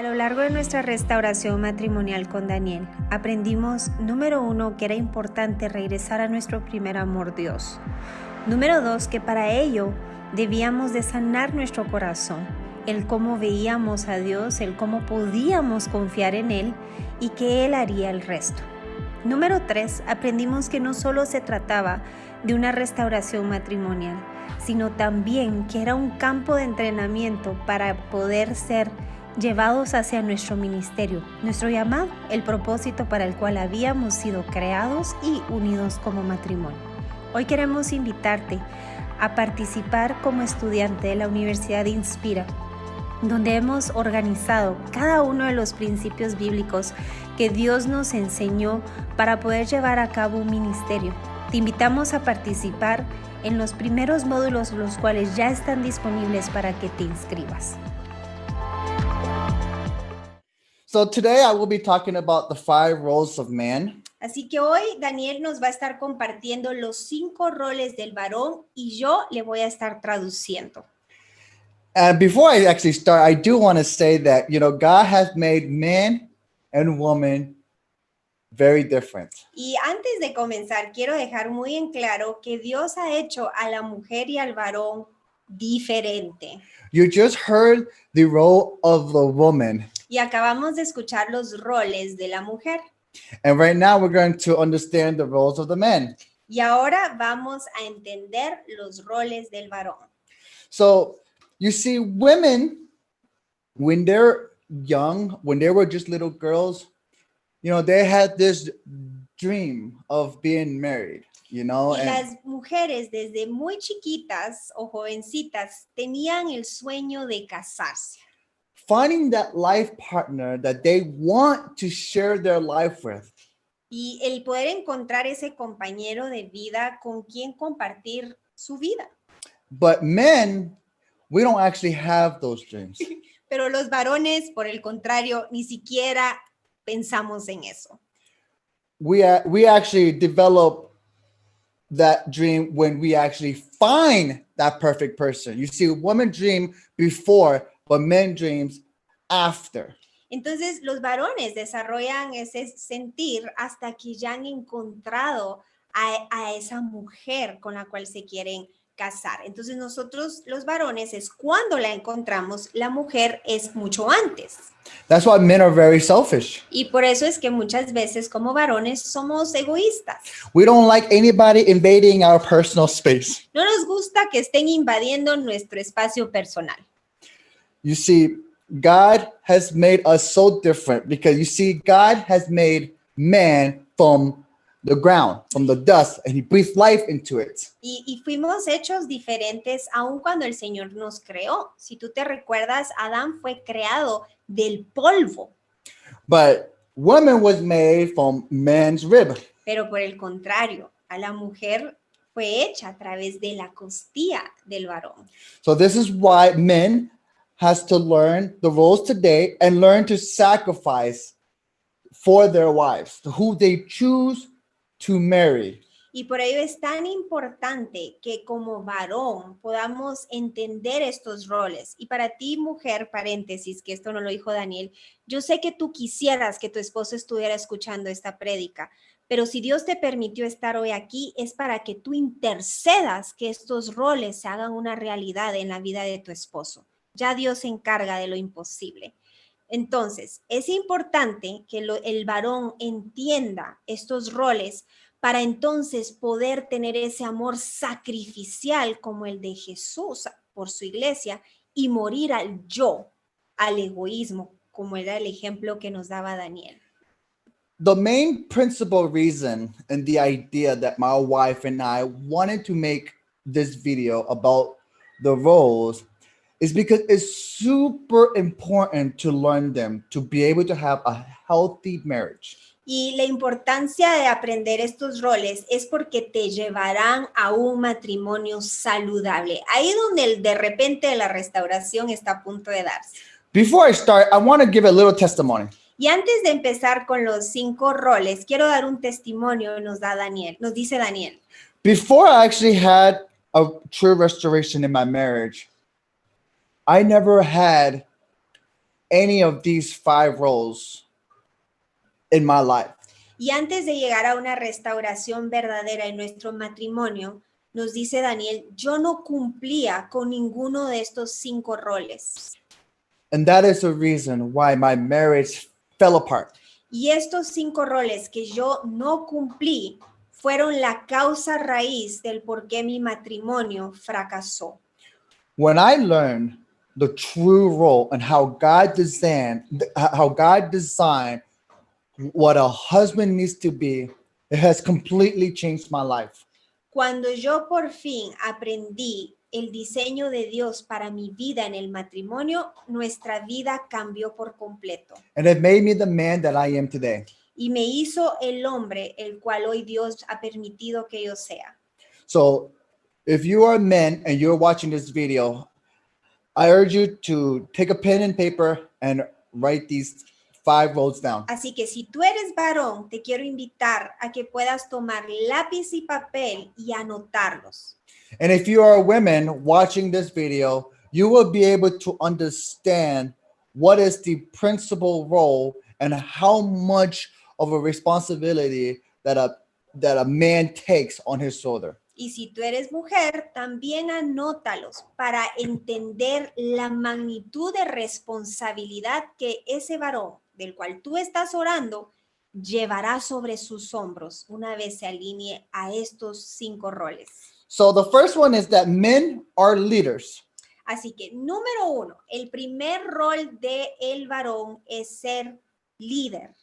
A lo largo de nuestra restauración matrimonial con Daniel, aprendimos, número 1, que era importante regresar a nuestro primer amor, Dios. Número 2, que para ello debíamos de sanar nuestro corazón, el cómo veíamos a Dios, el cómo podíamos confiar en Él y que Él haría el resto. Número 3, aprendimos que no solo se trataba de una restauración matrimonial, sino también que era un campo de entrenamiento para poder ser llevados hacia nuestro ministerio, nuestro llamado, el propósito para el cual habíamos sido creados y unidos como matrimonio. Hoy queremos invitarte a participar como estudiante de la Universidad de Inspira, donde hemos organizado cada uno de los principios bíblicos que Dios nos enseñó para poder llevar a cabo un ministerio. Te invitamos a participar en los primeros módulos, los cuales ya están disponibles para que te inscribas. So today I will be talking about the 5 roles of man. Así que hoy Daniel nos va a estar compartiendo los 5 roles del varón y yo le voy a estar traduciendo. And before I actually start, I do want to say that, God has made man and woman very different. Y antes de comenzar, quiero dejar muy en claro que Dios ha hecho a la mujer y al varón diferente. You just heard the role of the woman. Y acabamos de escuchar los roles de la mujer. And right now we're going to understand the roles of the men. Y ahora vamos a entender los roles del varón. So you see, women, when they're young, when they were just little girls, they had this dream of being married, Y las mujeres desde muy chiquitas o jovencitas tenían el sueño de casarse. Finding that life partner that they want to share their life with. Y el poder encontrar ese compañero de vida con quien compartir su vida. But men, we don't actually have those dreams. Pero los varones, por el contrario, ni siquiera pensamos en eso. We actually develop that dream when we actually find that perfect person. You see, women dream before, but men dreams after. Entonces, los varones desarrollan ese sentir hasta que ya han encontrado a esa mujer con la cual se quieren casar. Entonces, nosotros, los varones, es cuando la encontramos, la mujer es mucho antes. That's why men are very selfish. Y por eso es que muchas veces como varones somos egoístas. We don't like anybody invading our personal space. No nos gusta que estén invadiendo nuestro espacio personal. You see, God has made us so different because you see, God has made man from the ground, from the dust, and he breathed life into it. Y fuimos hechos diferentes aun cuando el Señor nos creó. Si tú te recuerdas, Adán fue creado del polvo. But woman was made from man's rib. Pero por el contrario, a la mujer fue hecha a través de la costilla del varón. So this is why men has to learn the roles today and learn to sacrifice for their wives, who they choose to marry. Y por ello es tan importante que como varón podamos entender estos roles. Y para ti, mujer, paréntesis, que esto no lo dijo Daniel, yo sé que tú quisieras que tu esposo estuviera escuchando esta prédica, pero si Dios te permitió estar hoy aquí es para que tú intercedas que estos roles se hagan una realidad en la vida de tu esposo. Ya Dios se encarga de lo imposible. Entonces, es importante que el varón entienda estos roles para entonces poder tener ese amor sacrificial como el de Jesús por su iglesia y morir al yo, al egoísmo, como era el ejemplo que nos daba Daniel. The main principal reason and the idea that my wife and I wanted to make this video about the roles is because it's super important to learn them to be able to have a healthy marriage. Y la importancia de aprender estos roles es porque te llevarán a un matrimonio saludable. Ahí donde de repente la restauración está a punto de darse. Before I start, I want to give a little testimony. Y antes de empezar con los 5 roles, quiero dar un testimonio, nos dice Daniel. Before I actually had a true restoration in my marriage, I never had any of these 5 roles in my life. Y antes de llegar a una restauración verdadera en nuestro matrimonio, nos dice Daniel, yo no cumplía con ninguno de estos 5 roles. And that is the reason why my marriage fell apart. Y estos 5 roles que yo no cumplí fueron la causa raíz del por qué mi matrimonio fracasó. When I learned the true role and how God designed what a husband needs to be, it has completely changed my life. Cuando yo por fin aprendí el diseño de Dios para mi vida en el matrimonio, nuestra vida cambió por completo. And it made me the man that I am today. Y me hizo el hombre el cual hoy Dios ha permitido que yo sea. So if you are men and you're watching this video, I urge you to take a pen and paper and write these 5 roles down. Así que si tú eres varón, te quiero invitar a que puedas tomar lápiz y papel y anotarlos. And if you are women watching this video, you will be able to understand what is the principal role and how much of a responsibility that a man takes on his shoulder. Y si tú eres mujer, también anótalos para entender la magnitud de responsabilidad que ese varón del cual tú estás orando llevará sobre sus hombros una vez se alinee a estos 5 roles. So the first one is that men are leaders. Así que, número 1, el primer rol de el varón es ser líder.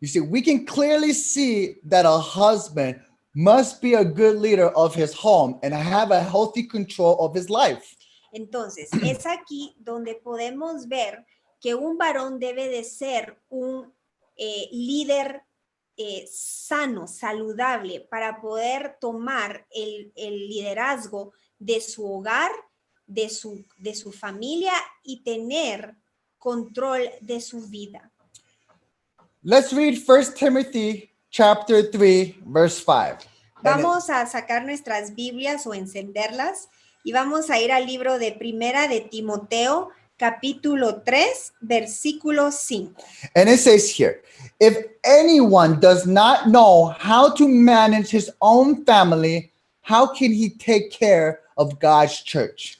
You see, we can clearly see that a husband must be a good leader of his home and have a healthy control of his life. Entonces, es aquí donde podemos ver que un varón debe de ser un líder sano, saludable, para poder tomar el liderazgo de su hogar, de su familia y tener control de su vida. Let's read 1 Timothy chapter 3, verse 5. Vamos a sacar nuestras Biblias o encenderlas y vamos a ir al libro de Primera de Timoteo, capítulo 3, versículo 5. And it says here, if anyone does not know how to manage his own family, how can he take care of God's church?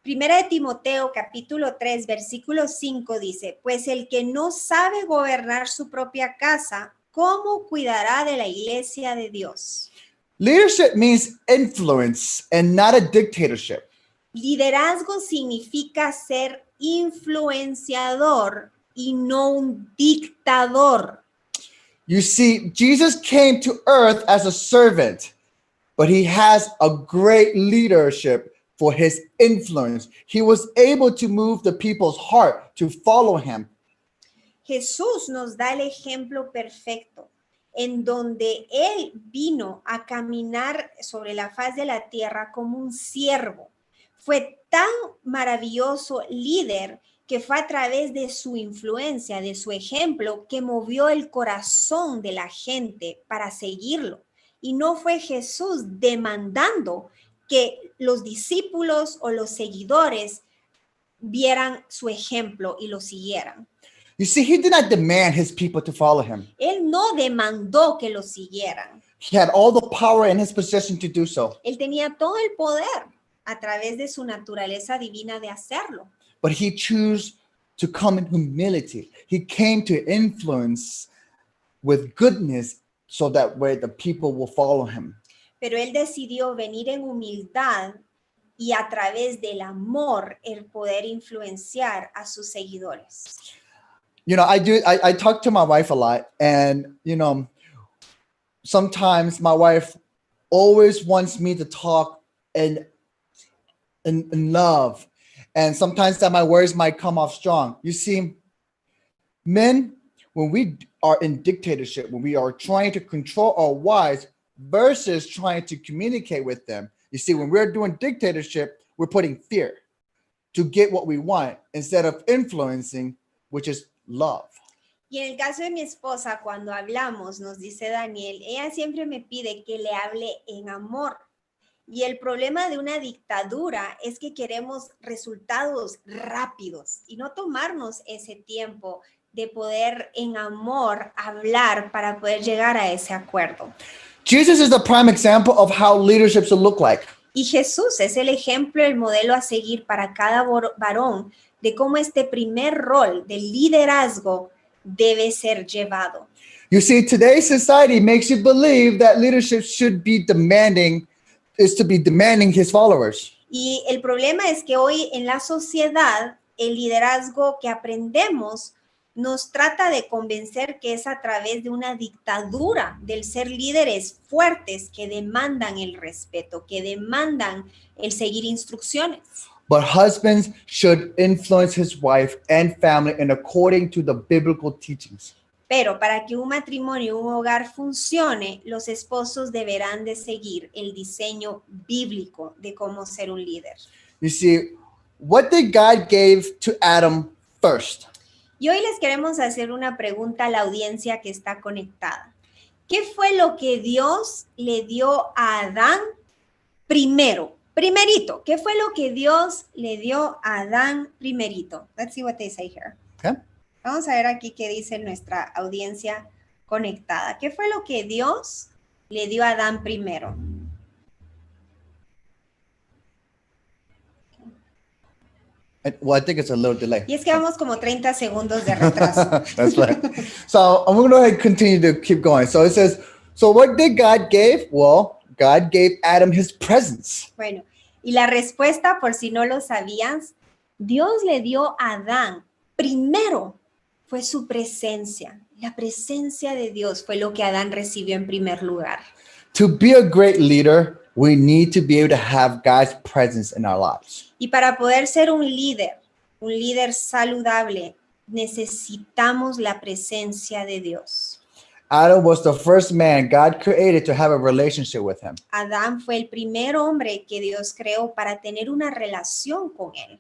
Primera de Timoteo, capítulo 3, versículo 5 dice, pues el que no sabe gobernar su propia casa, ¿cómo cuidará de la iglesia de Dios? Leadership means influence and not a dictatorship. Liderazgo significa ser influenciador y no un dictador. You see, Jesus came to earth as a servant, but he has a great leadership for his influence. He was able to move the people's heart to follow him. Jesús nos da el ejemplo perfecto en donde él vino a caminar sobre la faz de la tierra como un siervo. Fue tan maravilloso líder que fue a través de su influencia, de su ejemplo, que movió el corazón de la gente para seguirlo. Y no fue Jesús demandando que los discípulos o los seguidores vieran su ejemplo y lo siguieran. You see, he did not demand his people to follow him. Él no demandó que lo siguieran. He had all the power in his possession to do so. Él tenía todo el poder a través de su naturaleza divina de hacerlo. But he chose to come in humility. He came to influence with goodness so that way the people will follow him. Pero él decidió venir en humildad y a través del amor el poder influenciar a sus seguidores. You know, I talk to my wife a lot, and you know, sometimes my wife always wants me to talk in love, and sometimes that my words might come off strong. You see, men, when we are in dictatorship, when we are trying to control our wives versus trying to communicate with them, you see, when we're doing dictatorship, we're putting fear to get what we want instead of influencing, which is love. Y en el caso de mi esposa, cuando hablamos, nos dice Daniel, ella siempre me pide que le hable en amor. Y el problema de una dictadura es que queremos resultados rápidos y no tomarnos ese tiempo de poder en amor hablar para poder llegar a ese acuerdo. Jesus is the prime example of how leadership should look like. Y Jesús es el ejemplo, el modelo a seguir para cada varón de cómo este primer rol de liderazgo debe ser llevado. You see, today's society makes you believe that leadership should be demanding his followers. Y el problema es que hoy en la sociedad el liderazgo que aprendemos nos trata de convencer que es a través de una dictadura, del ser líderes fuertes que demandan el respeto, que demandan el seguir instrucciones. But husbands should influence his wife and family in according to the biblical teachings. Pero para que un matrimonio, un hogar funcione, los esposos deberán de seguir el diseño bíblico de cómo ser un líder. You see, what did God give to Adam first? Y hoy les queremos hacer una pregunta a la audiencia que está conectada. ¿Qué fue lo que Dios le dio a Adán primero? Primerito, ¿qué fue lo que Dios le dio a Adán primerito? Let's see what they say here. Okay. Vamos a ver aquí qué dice nuestra audiencia conectada. ¿Qué fue lo que Dios le dio a Adán primero? Well, I think it's a little delay. Y es que vamos como 30 segundos de retraso. That's right. So I'm going to go ahead and continue to keep going. So it says, so what did God give? Well, God gave Adam his presence. Bueno, y la respuesta, por si no lo sabías, Dios le dio a Adán primero fue su presencia. La presencia de Dios fue lo que Adán recibió en primer lugar. To be a great leader, we need to be able to have God's presence in our lives. Y para poder ser un líder saludable, necesitamos la presencia de Dios. Adam was the first man God created to have a relationship with him. Adán fue el primer hombre que Dios creó para tener una relación con él.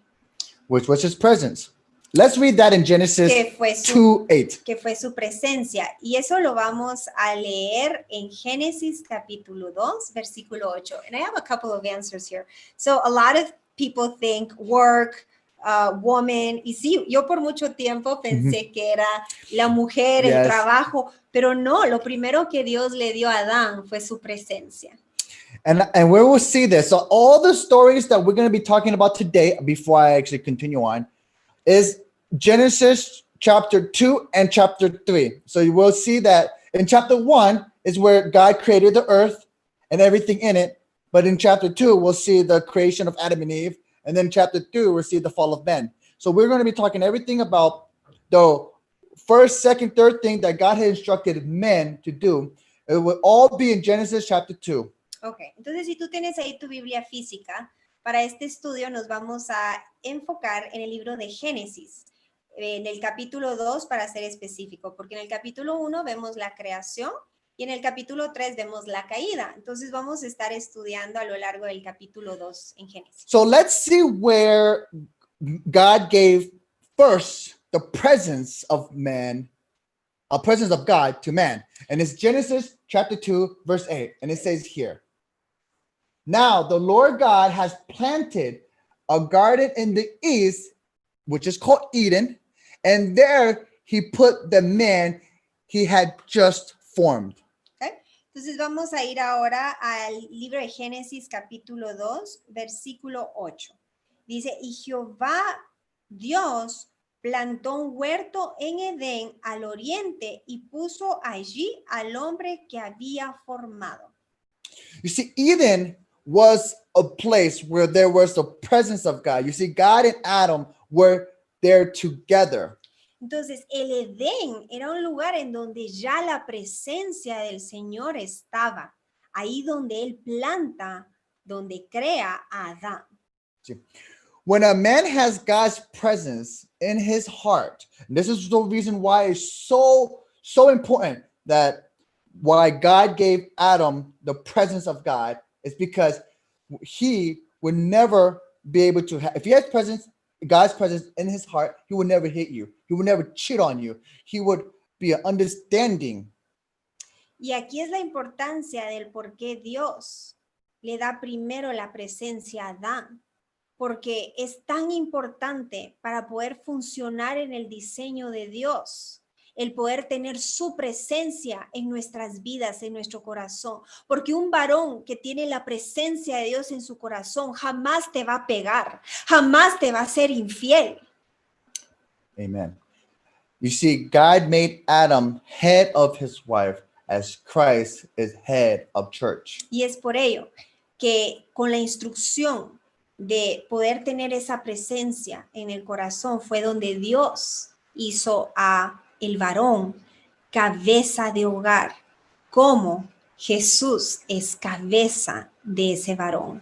Which was his presence. Let's read that in Genesis Que fue su- 2:8. que fue su presencia. Y eso lo vamos a leer en Génesis capítulo 2, versículo 8. And I have a couple of answers here. So a lot of people think work, woman. Y sí, yo por mucho tiempo pensé que era la mujer, el Yes. trabajo, pero no, lo primero que Dios le dio a Adán fue su presencia. And we will see this. So all the stories that we're going to be talking about today, before I actually continue on, is Genesis chapter 2 and chapter 3. So you will see that in chapter 1 is where God created the earth and everything in it. But in chapter 2, we'll see the creation of Adam and Eve. And then chapter 2, we'll see the fall of man. So we're going to be talking everything about the first, second, third thing that God had instructed men to do. It will all be in Genesis chapter 2. Ok, entonces si tú tienes ahí tu Biblia física, para este estudio nos vamos a enfocar en el libro de Génesis, en el capítulo 2 para ser específico, porque en el capítulo 1 vemos la creación y en el capítulo 3 vemos la caída. Entonces vamos a estar estudiando a lo largo del capítulo 2 en Génesis. So let's see where God gave first the presence of man, a presence of God to man. And it's Genesis chapter 2, verse 8. And it says here, now the Lord God has planted a garden in the east, which is called Eden. And there he put the man he had just formed. ¿Okay? Entonces vamos a ir ahora al libro de Génesis capítulo 2, versículo 8. Dice, y Jehová Dios plantó un huerto en Edén al oriente y puso allí al hombre que había formado. You see, Eden was a place where there was the presence of God. You see, God and Adam were there together. Entonces, el Edén era un lugar en donde ya la presencia del Señor estaba. Ahí donde Él planta, donde crea a Adán. When a man has God's presence in his heart, and this is the reason why it's so important that why God gave Adam the presence of God, is because he would never be able to have, if he has presence, God's presence in his heart, he would never hit you. He would never cheat on you. He would be understanding. Y aquí es la importancia del por qué Dios le da primero la presencia a Adán, porque es tan importante para poder funcionar en el diseño de Dios, el poder tener su presencia en nuestras vidas, en nuestro corazón, porque un varón que tiene la presencia de Dios en su corazón jamás te va a pegar, jamás te va a ser infiel. Amen. You see, God made Adam head of his wife as Christ is head of church. Y es por ello que con la instrucción de poder tener esa presencia en el corazón fue donde Dios hizo a el varón cabeza de hogar, como Jesús es cabeza de ese varón.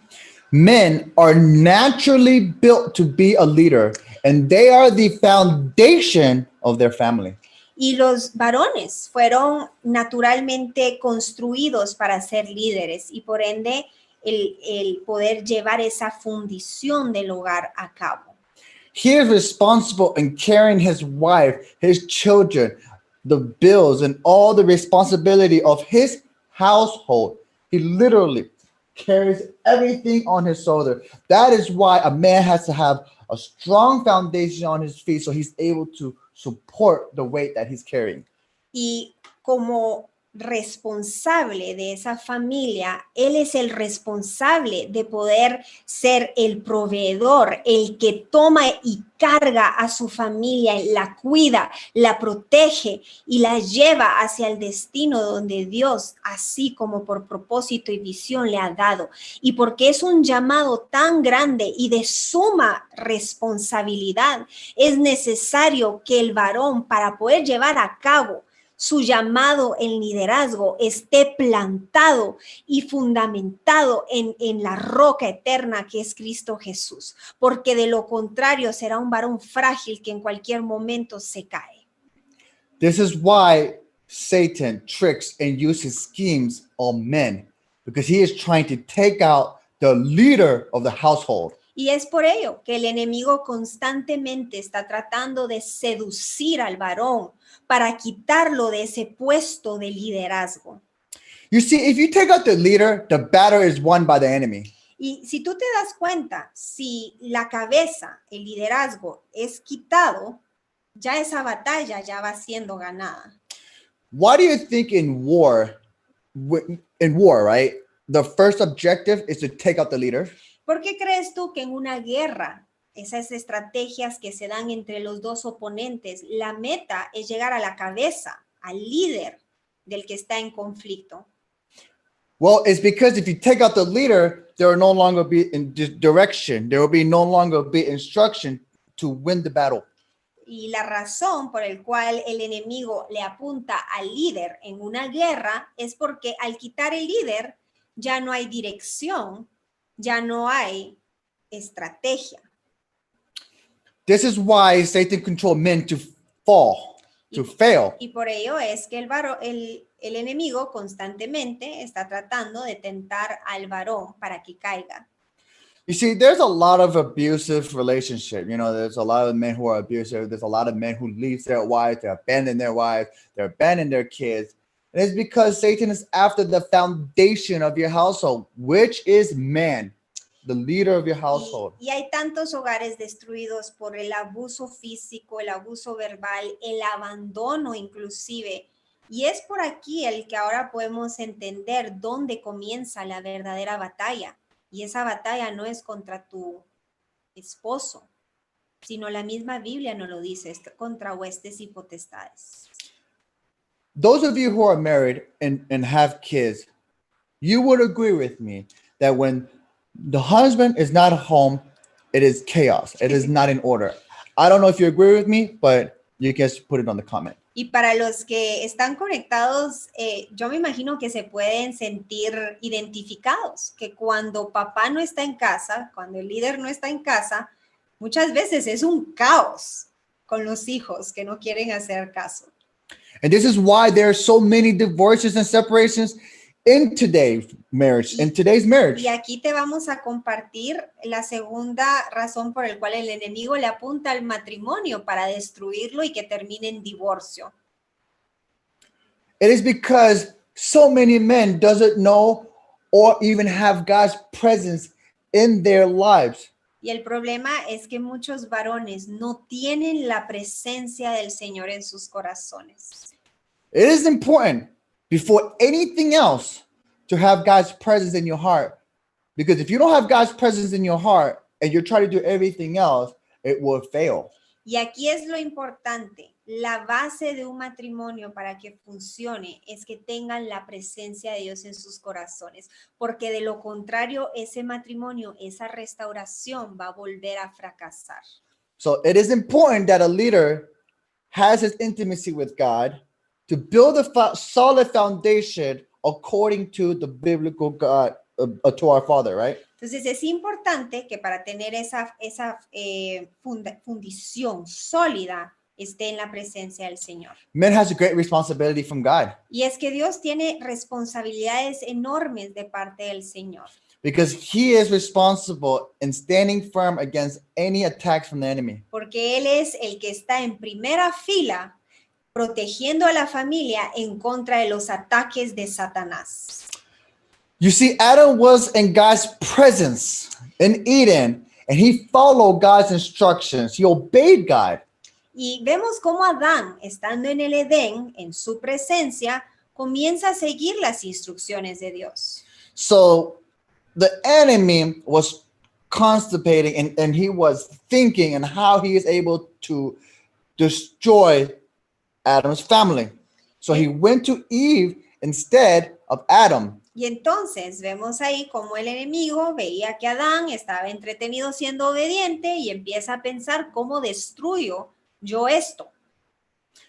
Men are naturally built to be a leader, and they are the foundation of their family. Y los varones fueron naturalmente construidos para ser líderes y por ende el poder llevar esa fundición del hogar a cabo. He is responsible in carrying his wife, his children, the bills, and all the responsibility of his household. He literally carries everything on his shoulder. That is why a man has to have a strong foundation on his feet so he's able to support the weight that he's carrying. Y como responsable de esa familia, él es el responsable de poder ser el proveedor, el que toma y carga a su familia, la cuida, la protege y la lleva hacia el destino donde Dios, así como por propósito y visión, le ha dado. Y porque es un llamado tan grande y de suma responsabilidad, es necesario que el varón, para poder llevar a cabo su llamado en liderazgo, esté plantado y fundamentado en la roca eterna que es Cristo Jesús, porque de lo contrario será un varón frágil que en cualquier momento se cae. This is why Satan tricks and uses schemes on men, because he is trying to take out the leader of the household. Y es por ello que el enemigo constantemente está tratando de seducir al varón para quitarlo de ese puesto de liderazgo. You see, if you take out the leader, the battle is won by the enemy. Y si tú te das cuenta, si la cabeza, el liderazgo es quitado, ya esa batalla ya va siendo ganada. Why do you think in war, right, the first objective is to take out the leader? ¿Por qué crees tú que en una guerra, esas estrategias que se dan entre los dos oponentes, la meta es llegar a la cabeza, al líder del que está en conflicto? Well, it's because if you take out the leader, there will no longer be in direction. There will be no longer be instruction to win the battle. Y la razón por el cual el enemigo le apunta al líder en una guerra es porque al quitar el líder ya no hay dirección, ya no hay estrategia. This is why Satan controls men to fall, to fail. Y por ello es que el enemigo constantemente está tratando de tentar al varón para que caiga. You see, there's a lot of abusive relationship. You know, there's a lot of men who are abusive. There's a lot of men who leave their wives, they abandon their wives, they abandon their kids. And it's because Satan is after the foundation of your household, which is man, the leader of your household. Y hay tantos hogares destruidos por el abuso físico, el abuso verbal, el abandono inclusive. Y es por aquí el que ahora podemos entender dónde comienza la verdadera batalla. Y esa batalla no es contra tu esposo, sino la misma Biblia nos lo dice, es contra huestes y potestades. Those of you who are married and have kids, you would agree with me that when the husband is not home, it is chaos. It is not in order. I don't know if you agree with me, but you can put it on the comment. Y para los que están conectados, yo me imagino que se pueden sentir identificados, que cuando papá no está en casa, cuando el líder no está en casa, muchas veces es un caos con los hijos que no quieren hacer caso. And this is why there are so many divorces and separations in today's marriage, Y aquí te vamos a compartir la segunda razón por la cual el enemigo le apunta al matrimonio para destruirlo y que termine en divorcio. It is because so many men doesn't know or even have God's presence in their lives. Y el problema es que muchos varones no tienen la presencia del Señor en sus corazones. It is important before anything else to have God's presence in your heart. Because if you don't have God's presence in your heart and you're trying to do everything else, it will fail. Y aquí es lo importante. La base de un matrimonio para que funcione es que tengan la presencia de Dios en sus corazones, porque de lo contrario, ese matrimonio, esa restauración va a volver a fracasar. So it is important that a leader has his intimacy with God to build a solid foundation according to the biblical God, to our Father, right? Entonces es importante que para tener esa fundición sólida esté en la presencia del Señor. Men has a great responsibility from God Y es que Dios tiene responsabilidades enormes de parte del Señor. because he is responsible in standing firm against any attacks from the enemy. Porque Él es el que está en primera fila protegiendo a la familia en contra de los ataques de Satanás. You see, Adam was in God's presence in Eden, and he followed God's instructions. He obeyed God. Y vemos cómo Adán, estando en el Edén, en su presencia, comienza a seguir las instrucciones de Dios. So the enemy was constipating, and he was thinking and how he is able to destroy Adam's family. So he went to Eve instead of Adam. Y entonces vemos ahí cómo el enemigo veía que Adán estaba entretenido siendo obediente y empieza a pensar cómo destruyo yo esto.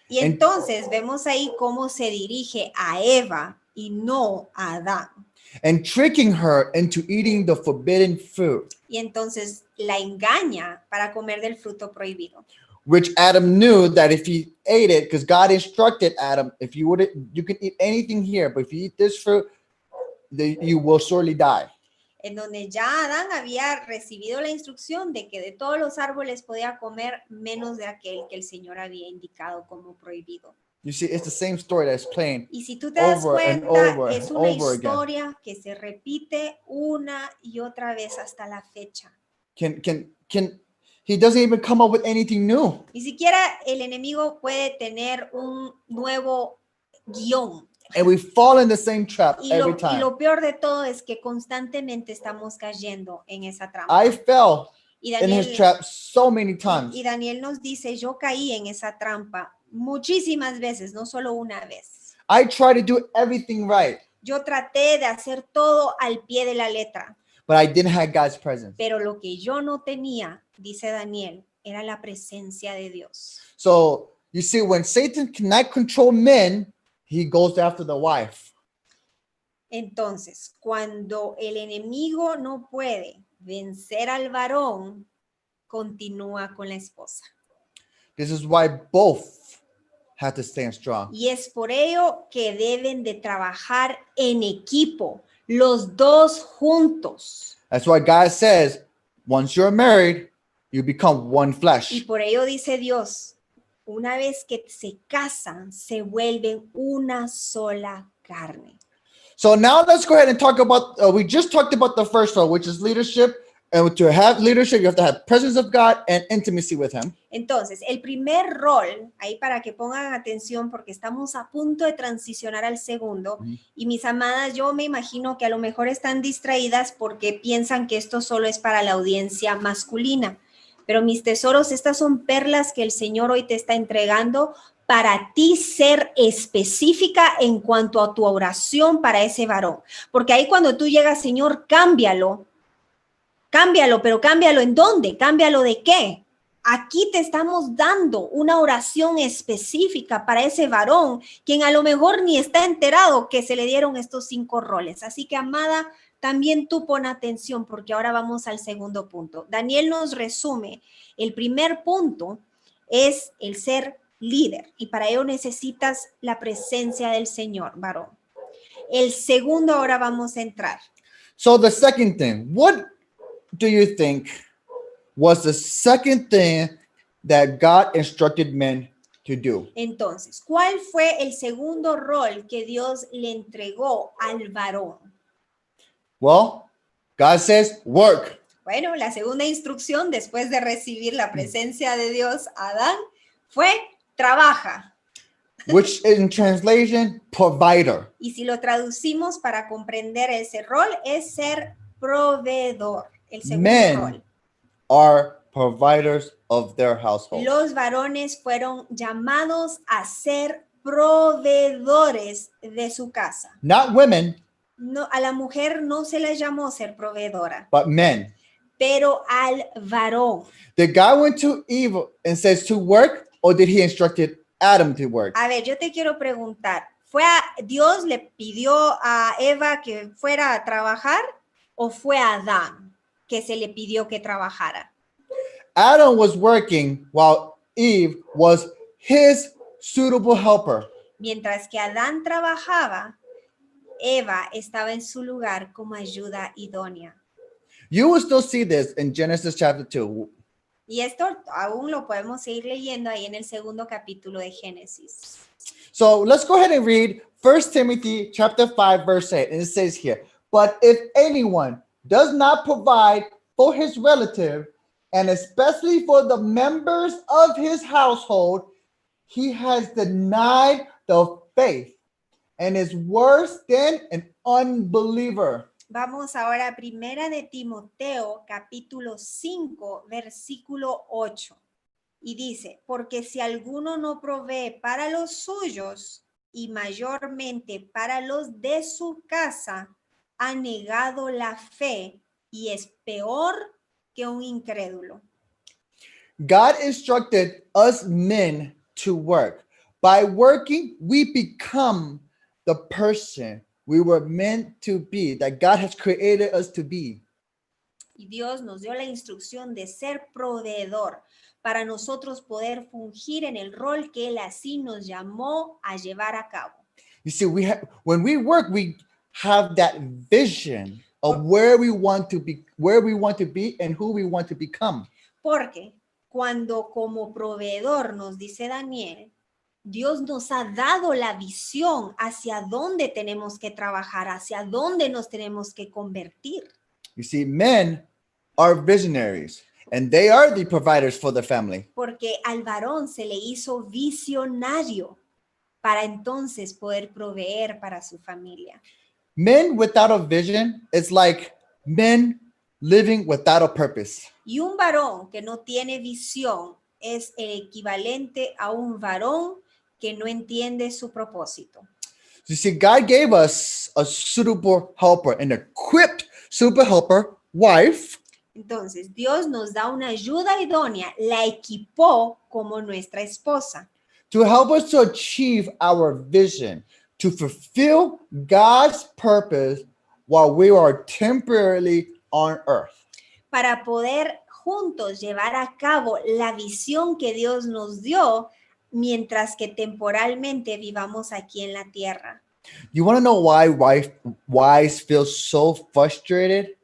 Y entonces vemos ahí cómo se dirige a Eva y no a Adán. And tricking her into eating the forbidden fruit, Y entonces la engaña para comer del fruto prohibido. which Adam knew that if he ate it, because God instructed Adam, if you can eat anything here, but if you eat this fruit, you will surely die. En donde ya Adán había recibido la instrucción de que de todos los árboles podía comer menos de aquel que el Señor había indicado como prohibido. You see, it's the same story that's playing. Y si tú te das Over and cuenta, over es and una over again. historia que se repite una y otra vez hasta la fecha. He doesn't even come up with anything new. Ni siquiera el enemigo puede tener un nuevo guión. And we fall in the same trap Y every time. lo peor de todo es que constantemente estamos cayendo en esa trampa. I fell Y in his trap so many times. Y Daniel nos dice, yo caí en esa trampa muchísimas veces, no solo una vez. I try to do everything right, Yo traté de hacer todo al pie de la letra, but I didn't have God's presence. pero lo que yo no tenía, dice Daniel, era la presencia de Dios. So you see, when Satan cannot control men, he goes after the wife. Entonces, cuando el enemigo no puede vencer al varón, continúa con la esposa. This is why both have to stand strong. Y es por ello que deben de trabajar en equipo, los dos juntos. That's why God says, once you're married, you become one Y flesh. por ello dice Dios, una vez que se casan, se vuelven una sola carne. So now let's go ahead and talk about, we just talked about the first role, which is leadership. And to have leadership, you have to have presence of God and intimacy with him. Entonces, el primer rol, ahí para que pongan atención, porque estamos a punto de transicionar al segundo, y mis amadas, yo me imagino que a lo mejor están distraídas porque piensan que esto solo es para la audiencia masculina. Pero mis tesoros, estas son perlas que el Señor hoy te está entregando para ti ser específica en cuanto a tu oración para ese varón. Porque ahí cuando tú llegas, Señor, cámbialo, pero cámbialo ¿en dónde? ¿Cámbialo de qué? Aquí te estamos dando una oración específica para ese varón, quien a lo mejor ni está enterado que se le dieron estos 5 roles. Así que, amada, también tú pon atención porque ahora vamos al segundo punto. Daniel nos resume. El primer punto es el ser líder y para ello necesitas la presencia del Señor, varón. El segundo ahora vamos a entrar. So the second thing, what do you think was the second thing that God instructed men to do? Entonces, ¿cuál fue el segundo rol que Dios le entregó al varón? Well, God says, work. Bueno, la segunda instrucción después de recibir la presencia de Dios a Adán fue trabaja. Which in translation, provider. Y si lo traducimos para comprender ese rol, es ser proveedor, el segundo Men rol. are providers of their household. Los varones fueron llamados a ser proveedores de su casa. Not women, No, a la mujer no se le llamó ser proveedora, but men. pero al varón. Did God went to Eve and says to work, or did he instructed Adam to work? A ver, yo te quiero preguntar, ¿Dios le pidió a Eva que fuera a trabajar o fue a Adán que se le pidió que trabajara? Adam was working while Eve was his suitable helper. Mientras que Adán trabajaba, Eva estaba en su lugar como ayuda idónea. You will still see this in Genesis chapter 2. Y esto aún lo podemos seguir leyendo ahí en el segundo capítulo de Génesis. So let's go ahead and read 1 Timothy chapter 5, verse 8. And it says here, but if anyone does not provide for his relative, and especially for the members of his household, he has denied the faith and is worse than an unbeliever. Vamos ahora a Primera de Timoteo, capítulo 5, versículo 8. Y dice, porque si alguno no provee para los suyos y mayormente para los de su casa, ha negado la fe y es peor que un incrédulo. God instructed us men to work. By working, we become the person we were meant to be, that God has created us to be. Y Dios nos dio la instrucción de ser proveedor para nosotros poder fungir en el rol que Él así nos llamó a llevar a cabo. You see, when we work, we have that vision of where we want to be, and who we want to become. Porque cuando como proveedor, nos dice Daniel, Dios nos ha dado la visión hacia dónde tenemos que trabajar, hacia dónde nos tenemos que convertir. You see, men are visionaries, and they are the providers for the family. Porque al varón se le hizo visionario para entonces poder proveer para su familia. Men without a vision is like men living without a purpose. Y un varón que no tiene visión es el equivalente a un varón que no entiende su propósito. You see, God gave us a suitable helper, an equipped super helper, wife. Entonces, Dios nos da una ayuda idónea, la equipó como nuestra esposa. To help us to achieve our vision, to fulfill God's purpose while we are temporarily on earth. Para poder juntos llevar a cabo la visión que Dios nos dio mientras que temporalmente vivamos aquí en la tierra. You want to know why wives feel so frustrated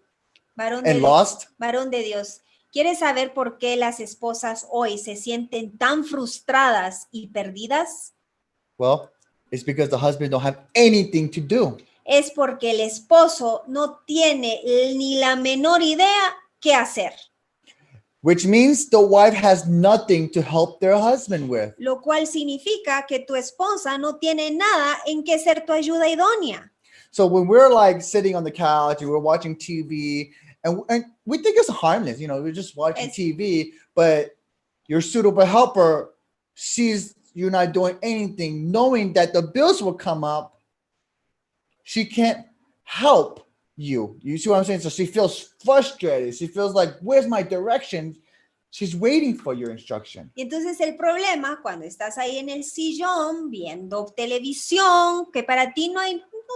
and lost? Varón de Dios, ¿quieres saber por qué las esposas hoy se sienten tan frustradas y perdidas? Well, it's because the husband don't have anything to do. Es porque el esposo no tiene ni la menor idea qué hacer. Which means the wife has nothing to help their husband with. Lo cual significa que tu esposa no tiene nada en qué ser tu ayuda idónea. So when we're like sitting on the couch and we're watching TV and we think it's harmless, we're just watching TV, but your suitable helper sees you're not doing anything, knowing that the bills will come up, she can't help you. You see what I'm saying? So she feels frustrated. She feels like, where's my direction? She's waiting for your instruction. Y entonces el problema cuando estás ahí en el sillón viendo televisión, que para ti no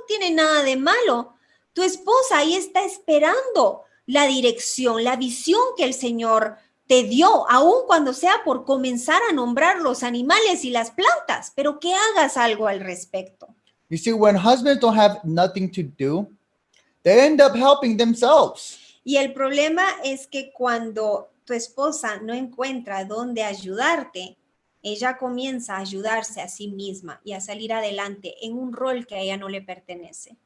tiene nada de malo. Tu esposa ahí está esperando la dirección, la visión que el Señor te dio, aun cuando sea por comenzar a nombrar los animales y las plantas, pero que hagas algo al respecto. You see, when husbands don't have nothing to do, they end up helping themselves. Y el problema es que cuando tu esposa no encuentra dónde ayudarte, ella comienza a ayudarse a sí misma y a salir adelante en un rol que a ella no le pertenece.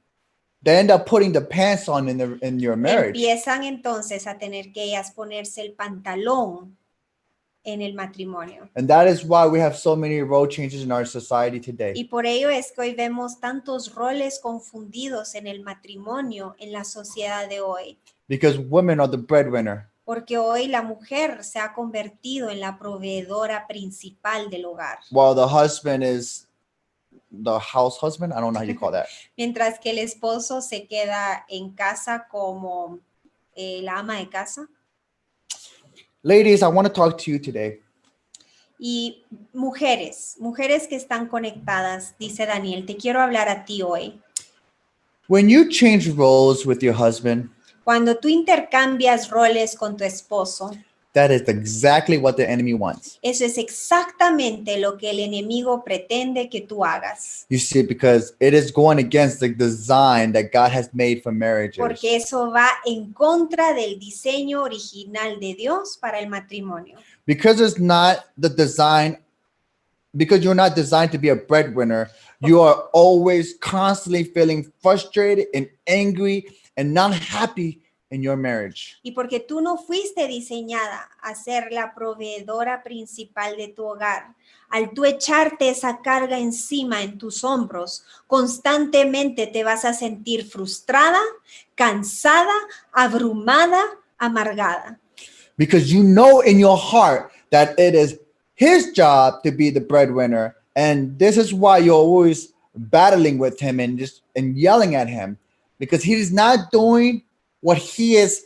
they end up putting the pants on in your marriage. empiezan entonces a tener que ellas ponerse el pantalón en el matrimonio. And that is why we have so many role changes in our society today. Y por ello es que hoy vemos tantos roles confundidos en el matrimonio en la sociedad de hoy. Because women are the breadwinner. Porque hoy la mujer se ha convertido en la proveedora principal del hogar. While the husband is the house husband. I don't know how you call that. Mientras que el esposo se queda en casa como la ama de casa. Ladies, I want to talk to you today. Y mujeres que están conectadas, dice Daniel, te quiero hablar a ti hoy. When you change roles with your husband, Cuando tú intercambias roles con tu esposo, that is exactly what the enemy wants. eso es exactamente lo que el enemigo pretende que tú hagas. You see, because it is going against the design that God has made for marriages. Porque eso va en contra del diseño original de Dios para el matrimonio. Because it's not the design, because you're not designed to be a breadwinner, you are always constantly feeling frustrated and angry and not happy in your marriage. Y porque tú no fuiste diseñada a ser la proveedora principal de tu hogar, al tú echarte esa carga encima en tus hombros, constantemente te vas a sentir frustrada, cansada, abrumada, amargada. Because you know in your heart that it is his job to be the breadwinner, and this is why you're always battling with him and yelling at him, because he is not doing what he is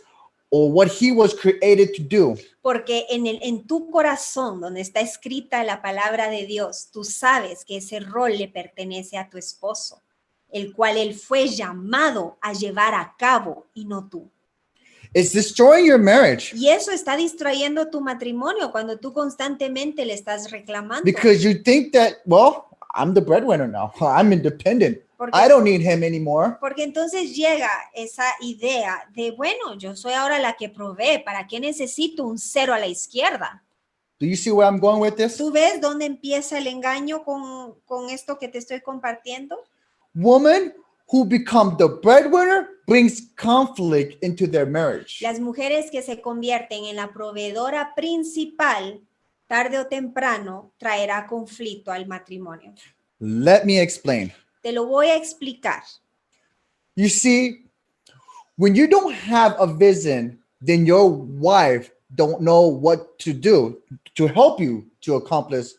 or what he was created to do. Porque en tu corazón, donde está escrita la palabra de Dios, tú sabes que ese rol le pertenece a tu esposo, el cual él fue llamado a llevar a cabo y no tú. It's destroying your marriage. Y eso está distrayendo tu matrimonio cuando tú constantemente le estás reclamando. Because you think that, well, I'm the breadwinner now. I'm independent. I don't need him anymore. Porque entonces llega esa idea de, bueno, yo soy ahora la que provee. ¿Para qué necesito un cero a la izquierda? Do you see where I'm going with this? ¿Tú ves dónde empieza el engaño con esto que te estoy compartiendo? Woman who become the breadwinner brings conflict into their marriage. Las mujeres que se convierten en la proveedora principal, tarde o temprano, traerá conflicto al matrimonio. Let me explain. Te lo voy a explicar. You see, when you don't have a vision, then your wife don't know what to do to help you to accomplish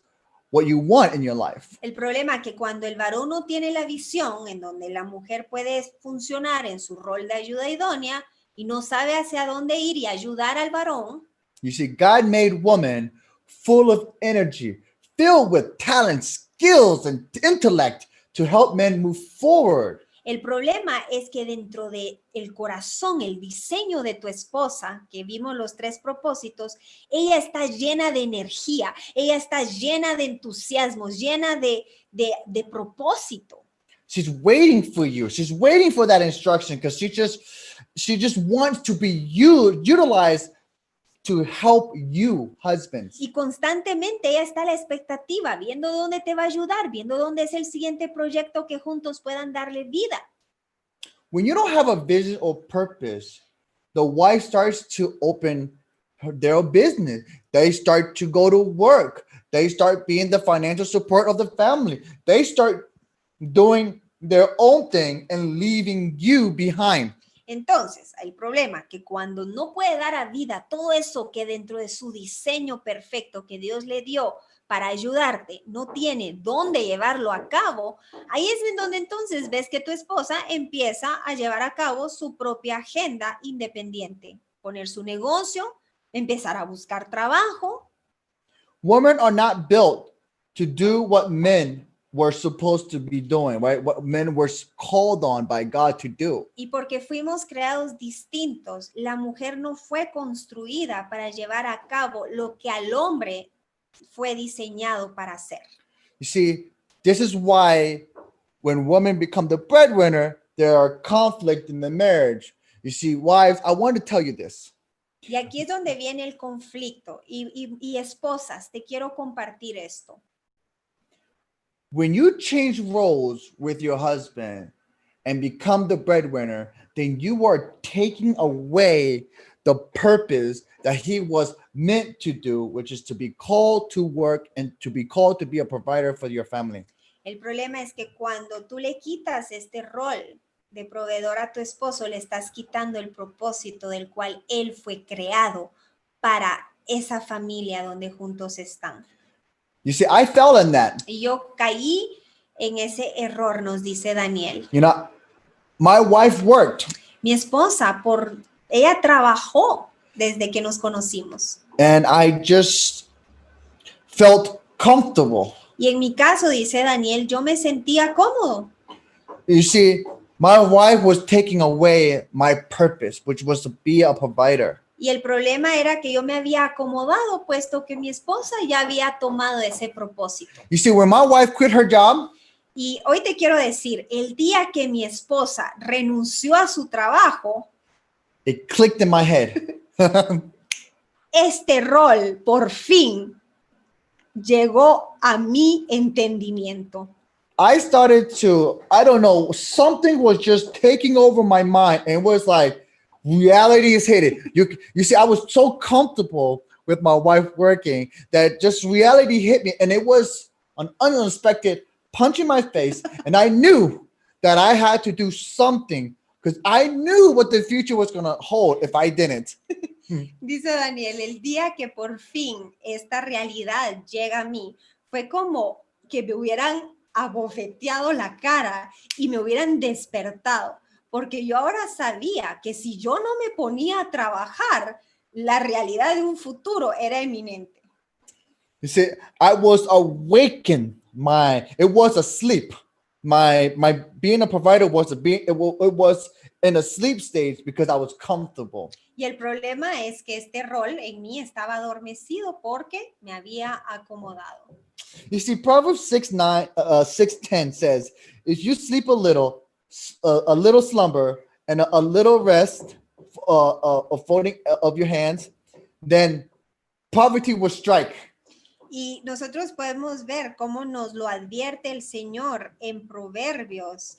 what you want in your life. El problema es que cuando el varón no tiene la visión en donde la mujer puede funcionar en su rol de ayuda idónea y no sabe hacia dónde ir y ayudar al varón. You see, God made woman full of energy, filled with talent, skills, and intellect to help men move forward. El problema es que dentro de el corazón, el diseño de tu esposa, que vimos los 3 propósitos, ella está llena de energía, ella está llena de entusiasmo, llena de propósito. She's waiting for you. She's waiting for that instruction because she just wants to be utilized to help you, husbands. Y constantemente ella está a la expectativa, viendo dónde te va a ayudar, viendo dónde es el siguiente proyecto que juntos puedan darle vida. When you don't have a vision or purpose, the wife starts to open their business. They start to go to work. They start being the financial support of the family. They start doing their own thing and leaving you behind. Entonces, el problema es que cuando no puede dar a vida todo eso que dentro de su diseño perfecto que Dios le dio para ayudarte, no tiene dónde llevarlo a cabo, ahí es en donde entonces ves que tu esposa empieza a llevar a cabo su propia agenda independiente, poner su negocio, empezar a buscar trabajo. Women are not built to do what men were supposed to be doing, right? What men were called on by God to do. Y porque fuimos creados distintos, la mujer no fue construida para llevar a cabo lo que al hombre fue diseñado para hacer. You see, this is why when women become the breadwinner, there are conflict in the marriage. You see, wives, I want to tell you this. Y aquí es donde viene el conflicto. Y esposas, te quiero compartir esto. When you change roles with your husband and become the breadwinner, then you are taking away the purpose that he was meant to do, which is to be called to work and to be called to be a provider for your family. El problema es que cuando tú le quitas este rol de proveedor a tu esposo, le estás quitando el propósito del cual él fue creado para esa familia donde juntos están. You see, I fell in that. Y yo caí en ese error, nos dice Daniel. You know, my wife worked. Mi esposa, ella trabajó desde que nos conocimos. And I just felt comfortable. Y en mi caso, dice Daniel, yo me sentía cómodo. You see, my wife was taking away my purpose, which was to be a provider. Y el problema era que yo me había acomodado, puesto que mi esposa ya había tomado ese propósito. You see, when my wife quit her job, y hoy te quiero decir, el día que mi esposa renunció a su trabajo, it clicked in my head. Este rol, por fin, llegó a mi entendimiento. I started to, I don't know, something was just taking over my mind, and it was like, reality is hitting. You see, I was so comfortable with my wife working that just reality hit me, and it was an unexpected punch in my face, and I knew that I had to do something because I knew what the future was going to hold if I didn't. Dice Daniel, el día que por fin esta realidad llega a mí, fue como que me hubieran abofeteado la cara y me hubieran despertado, porque yo ahora sabía que si yo no me ponía a trabajar, la realidad de un futuro era inminente. You see, I was awakened. It was a sleep. My being a provider was it was in a sleep stage because I was comfortable. Y el problema es que este rol en mí estaba adormecido porque me había acomodado. You see, Proverbs 6:10 says, if you sleep a little slumber and a little rest of folding of your hands, then poverty will strike. Y nosotros podemos ver cómo nos lo advierte el Señor en Proverbios,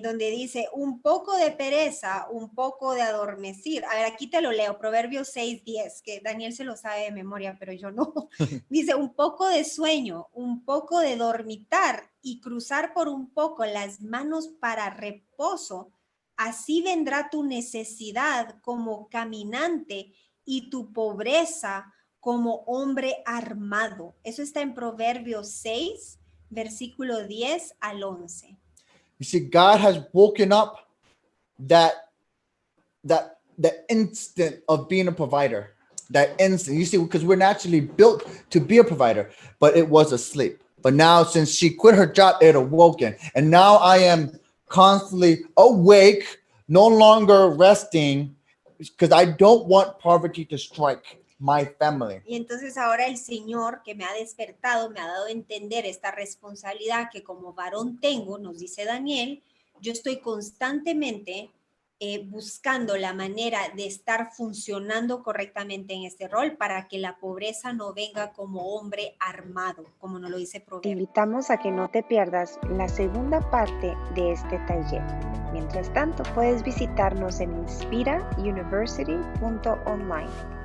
donde dice un poco de pereza, un poco de adormecir. A ver, aquí te lo leo, Proverbios 6:10, que Daniel se lo sabe de memoria, pero yo no. Dice un poco de sueño, un poco de dormitar y cruzar por un poco las manos para reposo. Así vendrá tu necesidad como caminante y tu pobreza como hombre armado. Eso está en Proverbios 6, versículo 10 al 11. You see, God has woken up the instant of being a provider. That instant. You see, because we're naturally built to be a provider, but it was asleep. But now, since she quit her job, it awoken. And now I am constantly awake, no longer resting, because I don't want poverty to strike my family. Y entonces ahora el Señor que me ha despertado, me ha dado a entender esta responsabilidad que como varón tengo, nos dice Daniel, yo estoy constantemente buscando la manera de estar funcionando correctamente en este rol para que la pobreza no venga como hombre armado, como nos lo dice Te Proverbios. invitamos a que no te pierdas la segunda parte de este taller. Mientras tanto, puedes visitarnos en inspirauniversity.online.